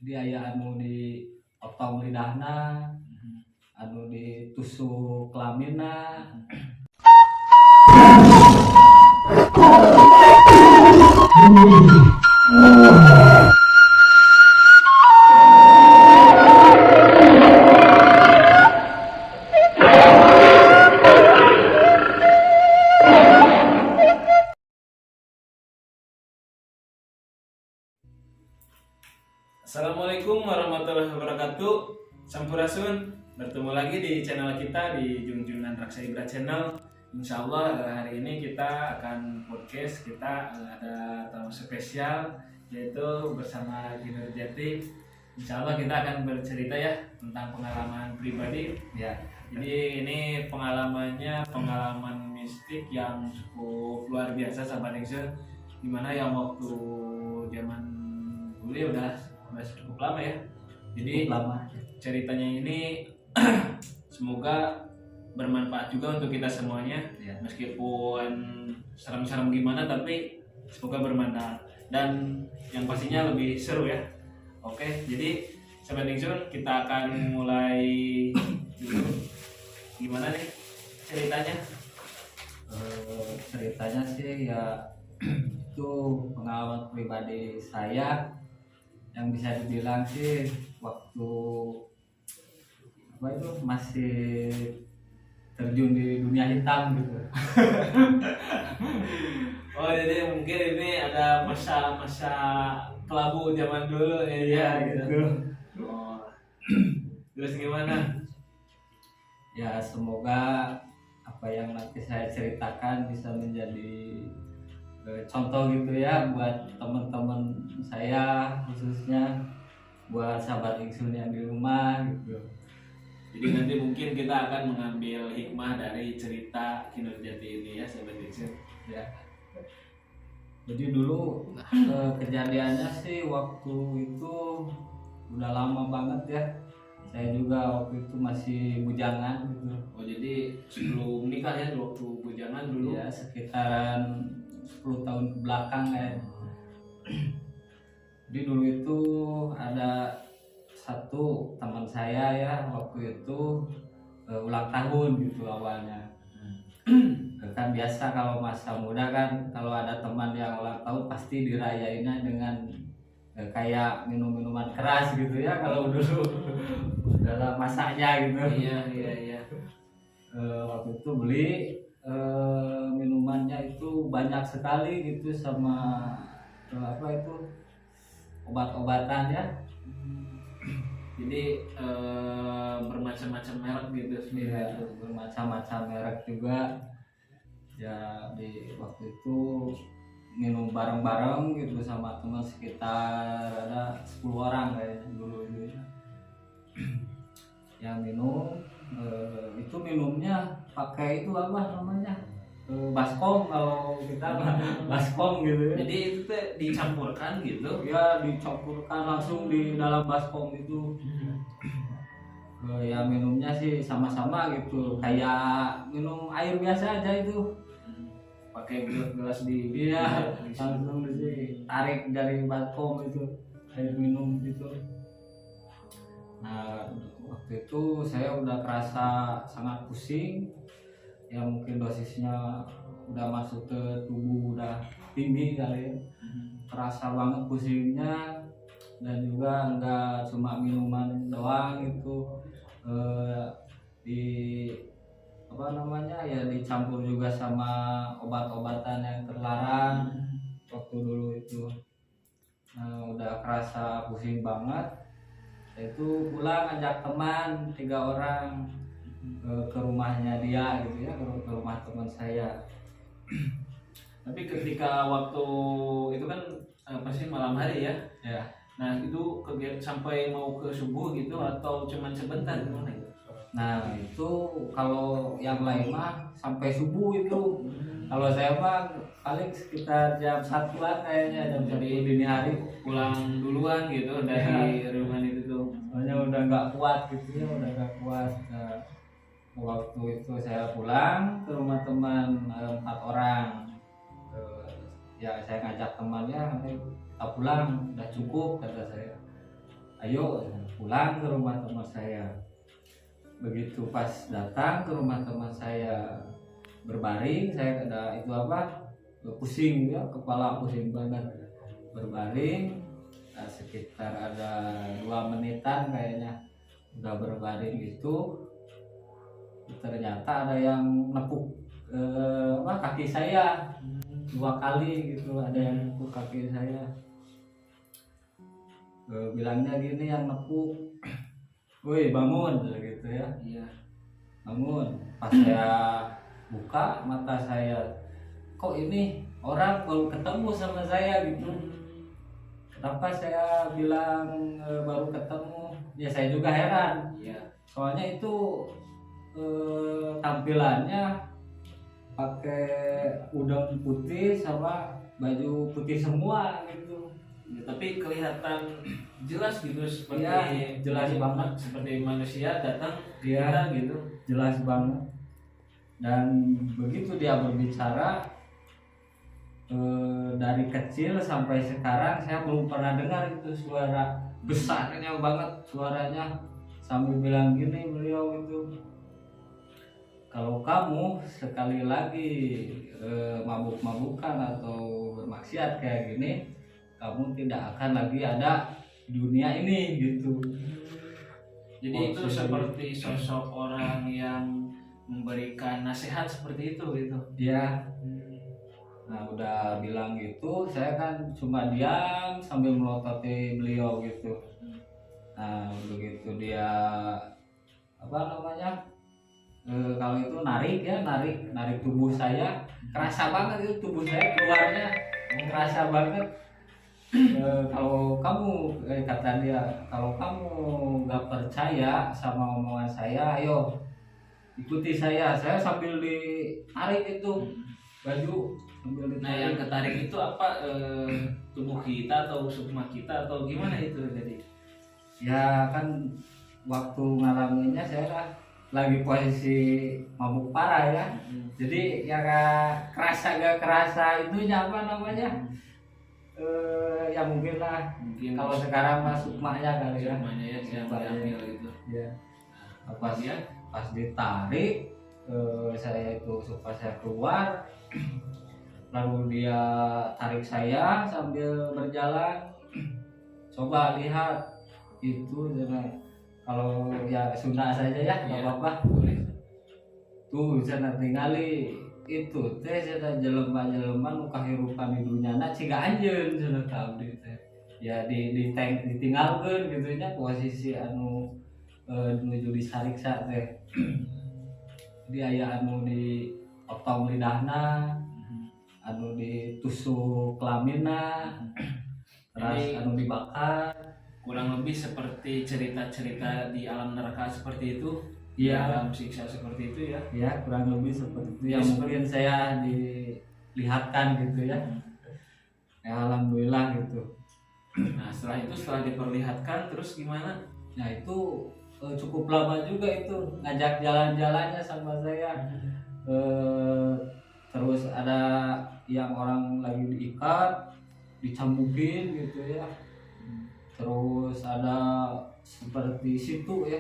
Jadi aya anu di potong lidahna, anu ditusuk kelamina. Assalamualaikum warahmatullahi wabarakatuh. Sampurasun, bertemu lagi di channel kita di Junjunan Raksa Ibra Channel. Insya Allah hari ini kita akan podcast. Kita ada tamu spesial yaitu bersama Gino Jati. Insya Allah kita akan bercerita ya tentang pengalaman pribadi. Ya, Jadi ini pengalaman mistik yang cukup luar biasa sahabat Nixon. Dimana yang waktu zaman dulu ya udah cukup lama ya. Jadi lama. ceritanya ini semoga bermanfaat juga untuk kita semuanya. Ya. Meskipun serem-serem gimana tapi semoga bermanfaat dan yang pastinya lebih seru ya. Oke, jadi Sobat Nixon kita akan mulai dulu. Gimana nih ceritanya? Ceritanya sih ya itu pengalaman pribadi saya yang bisa dibilang sih waktu apa itu masih terjun di dunia hitam gitu. Oh, jadi mungkin ini ada masa-masa kelabu zaman dulu ya, gitu. Oh. Terus gimana? Ya semoga apa yang nanti saya ceritakan bisa menjadi contoh gitu ya buat teman-teman saya, khususnya buat sahabat Ingsun yang di rumah gitu. Jadi nanti mungkin kita akan mengambil hikmah dari cerita Kinurjati ini ya sahabat Ingsun. Ya. Jadi dulu kejadiannya sih waktu itu udah lama banget ya. Saya juga waktu itu masih bujangan gitu. Oh, jadi sebelum nikah ya waktu bujangan dulu. Ya sekitaran 10 tahun ke belakang ya. Jadi dulu itu ada satu teman saya ya waktu itu ulang tahun gitu awalnya. Kan biasa kalau masa muda kan kalau ada teman yang ulang tahun pasti dirayainnya dengan kayak minum-minuman keras gitu ya kalau dulu dalam masanya gitu. Iya. Waktu itu beli minumannya itu banyak sekali gitu sama apa itu obat-obatan ya. Jadi bermacam-macam merek gitu. Iya, bermacam-macam merek juga. Ya di waktu itu minum bareng-bareng gitu sama teman sekitar ada 10 orang kayaknya dulu itu. Yang minum itu minumnya pakai itu apa namanya? Baskom kalau kita baskom gitu ya. Jadi itu teh dicampurkan gitu. Ya dicampurkan langsung di dalam baskom itu. Ya minumnya sih sama-sama gitu kayak minum air biasa aja itu. Pakai gelas di Iya, langsung ditarik dari baskom itu air minum gitu. Nah waktu itu saya udah kerasa sangat pusing ya, mungkin dosisnya udah masuk ke tubuh udah tinggi kali ya. Terasa banget pusingnya dan juga enggak cuma minuman doang itu di apa namanya ya dicampur juga sama obat-obatan yang terlarang waktu dulu itu. Udah kerasa pusing banget. Itu pulang ajak teman 3 orang ke rumahnya dia gitu ya, ke rumah teman saya. Tapi ketika waktu itu kan pasti malam hari ya. Ya. Nah itu sampai mau ke subuh gitu atau cuman sebentar gimana gitu? Nah itu kalau yang lain mah sampai subuh itu. Kalau saya mah paling sekitar jam 1-an kayaknya, jam 1 dini hari Pulang duluan gitu dari rumah itu tuh. soalnya udah nggak kuat gitu ya, udah nggak kuat. Nah, waktu itu saya pulang ke rumah teman 4 orang. Ya saya ngajak temannya, nanti kita pulang udah cukup kata saya. ayo pulang ke rumah teman saya. Begitu pas datang ke rumah teman saya berbaring, saya ada itu apa, pusing ya, kepala pusing banget, berbaring. Sekitar ada 2 menitan kayaknya udah berbaring itu, ternyata ada yang nepuk kaki saya 2 kali gitu, ada yang nepuk kaki saya. Bilangnya gini yang nepuk, woi bangun gitu ya. Iya. Bangun. Pas saya buka mata saya, kok ini orang baru ketemu sama saya gitu. Kenapa saya bilang baru ketemu? Ya saya juga heran. Iya. Soalnya itu tampilannya pakai udang putih sama baju putih semua gitu. Ya, tapi kelihatan jelas gitu seperti Iya, jelas banget. seperti manusia datang Iya. kita gitu. Jelas banget. Dan begitu dia berbicara, dari kecil sampai sekarang saya belum pernah dengar itu suara besarnya banget suaranya, sambil bilang gini beliau itu, kalau kamu sekali lagi mabuk-mabukan atau bermaksiat kayak gini, kamu tidak akan lagi ada di dunia ini gitu. Jadi itu seperti sosok orang yang memberikan nasihat seperti itu gitu. Ya. Nah udah bilang gitu, saya kan cuma diam sambil melototi beliau gitu. Nah begitu dia apa namanya, kalau itu narik tubuh saya, kerasa banget itu tubuh saya keluarnya, kerasa banget. Kalau kamu kata dia, kalau kamu nggak percaya sama omongan saya, ayo ikuti saya sambil ditarik itu baju, sambil Nah yang ketarik itu apa, tubuh kita atau sukma kita atau gimana itu jadi? Ya kan waktu ngalaminnya saya lagi posisi mabuk parah ya, jadi ya gak kerasa itunya apa namanya, ya mungkin lah, Mungkin kalau sekarang masuk maknya kali ya, semuanya ya yang diambil gitu. ya. Pas ya, Pas ditarik, saya itu supaya saya keluar, lalu dia tarik saya sambil berjalan, coba lihat itu, kalau ya Sunda saja ya nggak apa-apa. Tuh sana tinggali itu teh sana jelema-jelema nu kahirupan di dunia na ciga anjeun sana tahu teh. Ya ditinggalkeun gitu nya posisi anu menuju disariksa teh. Jadi aya anu dipotong lidahna, anu ditusuk kelamina, terus anu dibakar. kurang lebih seperti cerita-cerita di alam neraka seperti itu. Iya. Alam siksa seperti itu ya. Ya kurang lebih seperti itu yang mungkin saya dilihatkan gitu ya. Ya alhamdulillah gitu. Nah setelah diperlihatkan terus gimana? Nah itu cukup lama juga itu ngajak jalan-jalannya sama saya. Terus ada yang orang lagi diikat, dicambukin gitu ya. Terus ada seperti situ ya,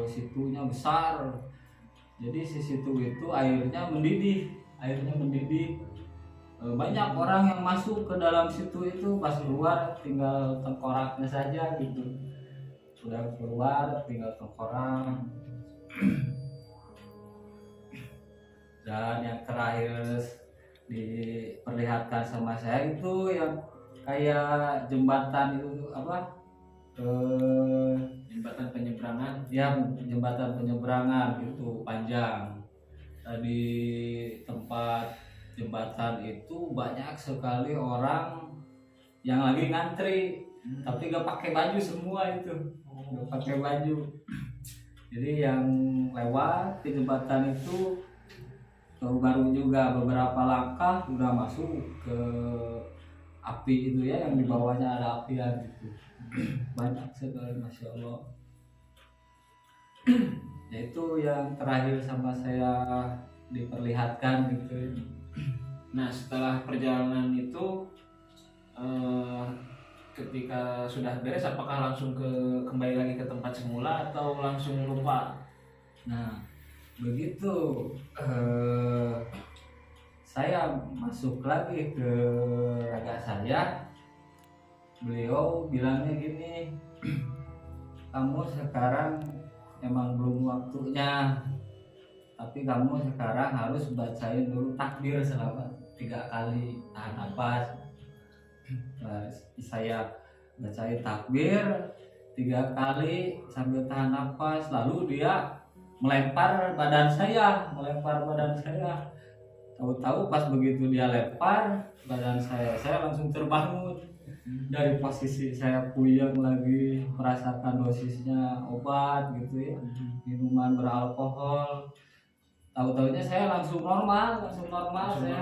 situnya besar. Jadi si situ itu airnya mendidih. Banyak orang yang masuk ke dalam situ itu, pas keluar tinggal tengkoraknya saja gitu. Sudah keluar tinggal tengkorak. Dan yang terakhir diperlihatkan sama saya itu yang kayak jembatan itu apa? Jembatan penyeberangan. Ya jembatan penyeberangan itu panjang. Di tempat jembatan itu banyak sekali orang yang lagi ngantri, tapi gak pakai baju semua itu, gak pakai baju. Jadi yang lewat di jembatan itu baru juga beberapa langkah udah masuk ke api itu ya, yang di bawahnya ada apian gitu. Banyak sekali, masya Allah. Ya itu yang terakhir sama saya diperlihatkan gitu. Nah setelah perjalanan itu ketika sudah beres apakah langsung kembali lagi ke tempat semula atau langsung lupa? Nah, begitu saya masuk lagi ke raga saya, beliau bilangnya gini, kamu sekarang emang belum waktunya, tapi kamu sekarang harus bacain dulu takbir selama 3 kali, tahan nafas. Nah, saya bacain takbir 3 kali sambil tahan nafas, lalu dia melempar badan saya. Tahu-tahu pas begitu dia lempar badan saya langsung terbangun dari posisi saya puyeng lagi, merasakan dosisnya obat gitu ya, minuman beralkohol. Tahu-tahunya saya langsung normal saya.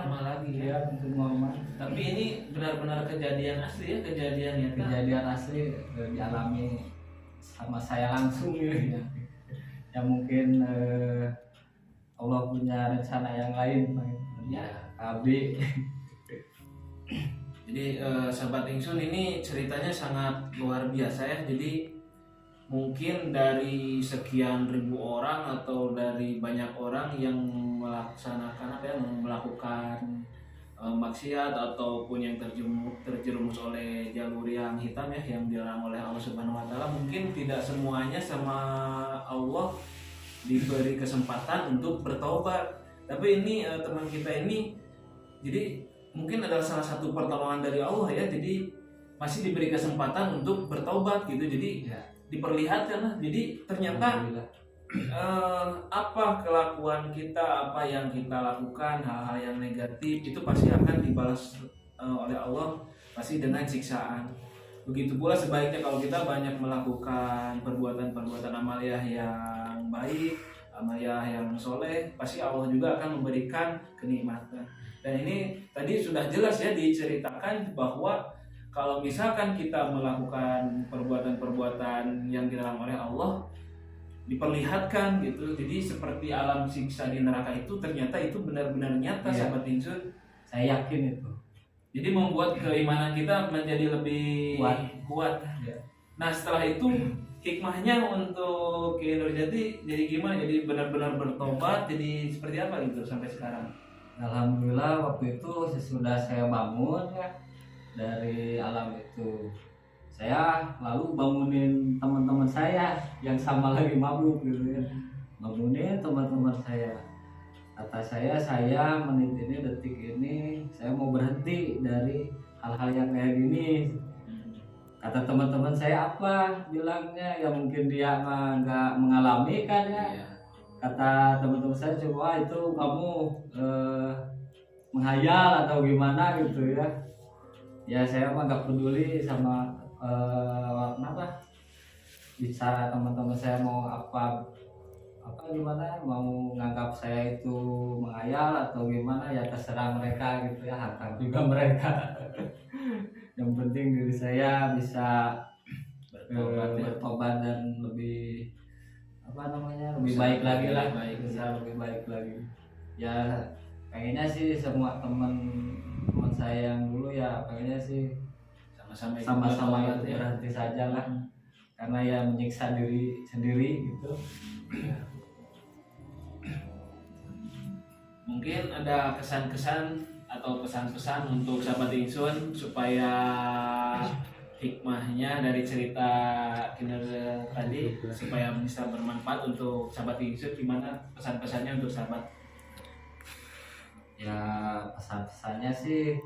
Normal lagi ya. Ya, langsung normal. Tapi ini benar-benar kejadian asli ya, kejadian nyata. Kejadian asli dialami sama saya langsung gitu ya. Ya mungkin Allah punya rencana yang lain, Ya. Abi. Jadi sahabat Ingsun ini ceritanya sangat luar biasa ya. Jadi mungkin dari sekian ribu orang atau dari banyak orang yang melaksanakan melakukan maksiat ataupun yang terjerumus oleh jalur yang hitam ya, yang dilarang oleh Allah Subhanahu wa taala, mungkin tidak semuanya sama Allah diberi kesempatan untuk bertobat. Tapi ini teman kita ini jadi mungkin adalah salah satu pertolongan dari Allah ya, jadi masih diberi kesempatan untuk bertobat gitu. Jadi Ya. diperlihatkan lah, jadi ternyata apa kelakuan kita, apa yang kita lakukan, hal-hal yang negatif itu pasti akan dibalas oleh Allah, pasti dengan siksaan. Begitu pula sebaiknya kalau kita banyak melakukan perbuatan-perbuatan amaliyah yang baik, amaliyah yang soleh, pasti Allah juga akan memberikan kenikmatan. Dan ini tadi sudah jelas ya diceritakan bahwa kalau misalkan kita melakukan perbuatan-perbuatan yang dilarang oleh Allah, diperlihatkan gitu. Jadi seperti alam siksa di neraka itu ternyata itu benar-benar nyata, Iya. sahabat Insun. Saya yakin itu. Jadi membuat keimanan kita menjadi lebih kuat. Ya. Nah setelah itu hikmahnya untuk Ki Nurjati jadi gimana? Jadi benar-benar bertobat, jadi seperti apa gitu sampai sekarang? Alhamdulillah waktu itu sesudah saya bangun ya dari alam itu, saya lalu bangunin teman-teman saya yang sama lagi mabuk gitu ya, bangunin teman-teman saya. Kata saya menit ini, detik ini saya mau berhenti dari hal-hal yang kayak gini. Kata teman-teman saya apa bilangnya, ya mungkin dia mah nggak mengalami kan ya. Iya. Kata teman-teman saya coba itu kamu menghayal atau gimana gitu ya. Ya saya mah nggak peduli sama apa bicara teman-teman saya mau apa gimana, mau nganggap saya itu menghayal atau gimana, ya terserah mereka gitu ya, hak juga mereka. Yang penting diri saya bisa bertobat dan lebih lebih Bisa baik lagi lah, baik. bisa lebih baik lagi. Ya pengennya sih semua teman saya yang dulu ya pengennya sih sama-sama itu berhenti saja lah, karena ya menyiksa diri sendiri gitu. Mungkin ada kesan-kesan atau pesan-pesan untuk sahabat Ingsun supaya hikmahnya dari cerita kinerja tadi supaya bisa bermanfaat untuk sahabat Ingsun. Gimana pesan-pesannya untuk sahabat? Ya pesan-pesannya sih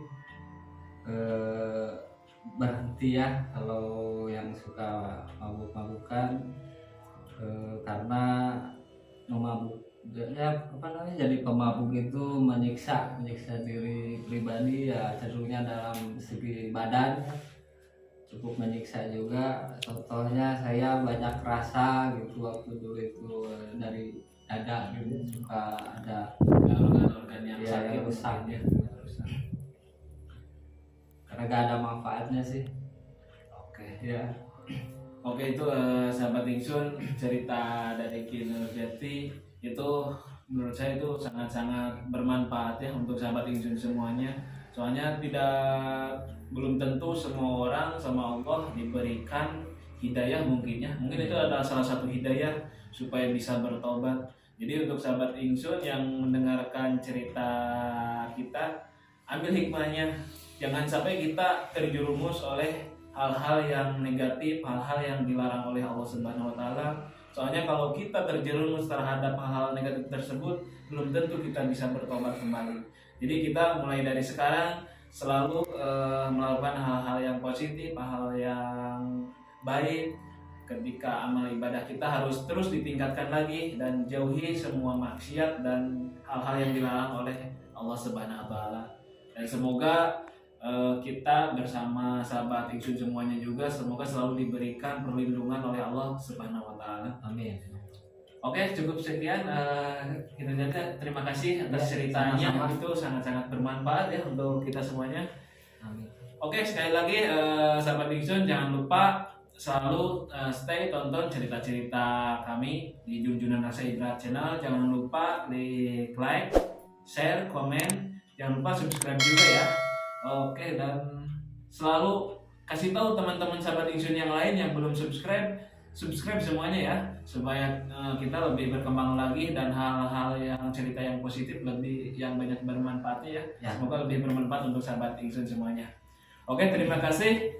berhenti ya kalau yang suka mabuk-mabukan, karena memabuk ya jadi pemabuk itu menyiksa diri pribadi ya, cenderungnya dalam segi badan ya, cukup menyiksa juga. Contohnya saya banyak rasa gitu waktu dulu itu dari dada gitu, suka ada Organ-organ yang ya, sakit yang rusak ya. karena gak ada manfaatnya sih. Oke. Ya. Oke, itu sahabat Ingsun, cerita dari Ki Nurjati itu menurut saya itu sangat-sangat bermanfaat ya untuk sahabat Ingsun semuanya. Soalnya tidak belum tentu semua orang sama Allah diberikan hidayah mungkin ya. Mungkin itu adalah salah satu hidayah supaya bisa bertobat. Jadi untuk sahabat Ingsun yang mendengarkan cerita kita, ambil hikmahnya. Jangan sampai kita terjerumus oleh hal-hal yang negatif, hal-hal yang dilarang oleh Allah Subhanahu wa taala. Soalnya kalau kita terjerumus terhadap hal-hal negatif tersebut, belum tentu kita bisa bertobat kembali. Jadi kita mulai dari sekarang selalu melakukan hal-hal yang positif, hal yang baik. Ketika amal ibadah kita harus terus ditingkatkan lagi dan jauhi semua maksiat dan hal-hal yang dilarang oleh Allah Subhanahu wa taala. Dan semoga kita bersama sahabat Ingsun semuanya juga semoga selalu diberikan perlindungan oleh Allah Subhanahu wa taala. Amin. Oke, cukup sekian kita jaga. Terima kasih atas Ya, ceritanya, sama-sama. itu sangat-sangat bermanfaat ya untuk kita semuanya. Amin. Oke, sekali lagi sahabat Ingsun jangan lupa selalu stay tonton cerita-cerita kami di Junjunan Rasa Ibrat Channel. Jangan lupa klik like, share, komen, jangan lupa subscribe juga ya. Oke, dan selalu kasih tahu teman-teman sahabat Ingsun yang lain yang belum subscribe semuanya ya, supaya kita lebih berkembang lagi dan hal-hal yang cerita yang positif lebih yang banyak bermanfaatnya ya. Ya. Semoga lebih bermanfaat untuk sahabat Ingsun semuanya. Oke, terima kasih.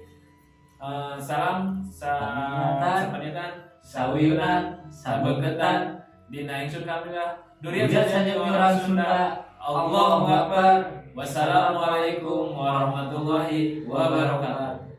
Salam sapaniatan, sawiunan, sabegetan, dina Ingsun kamila. Durian saja orang Sunda. Allahu Akbar. Wassalamualaikum warahmatullahi wabarakatuh.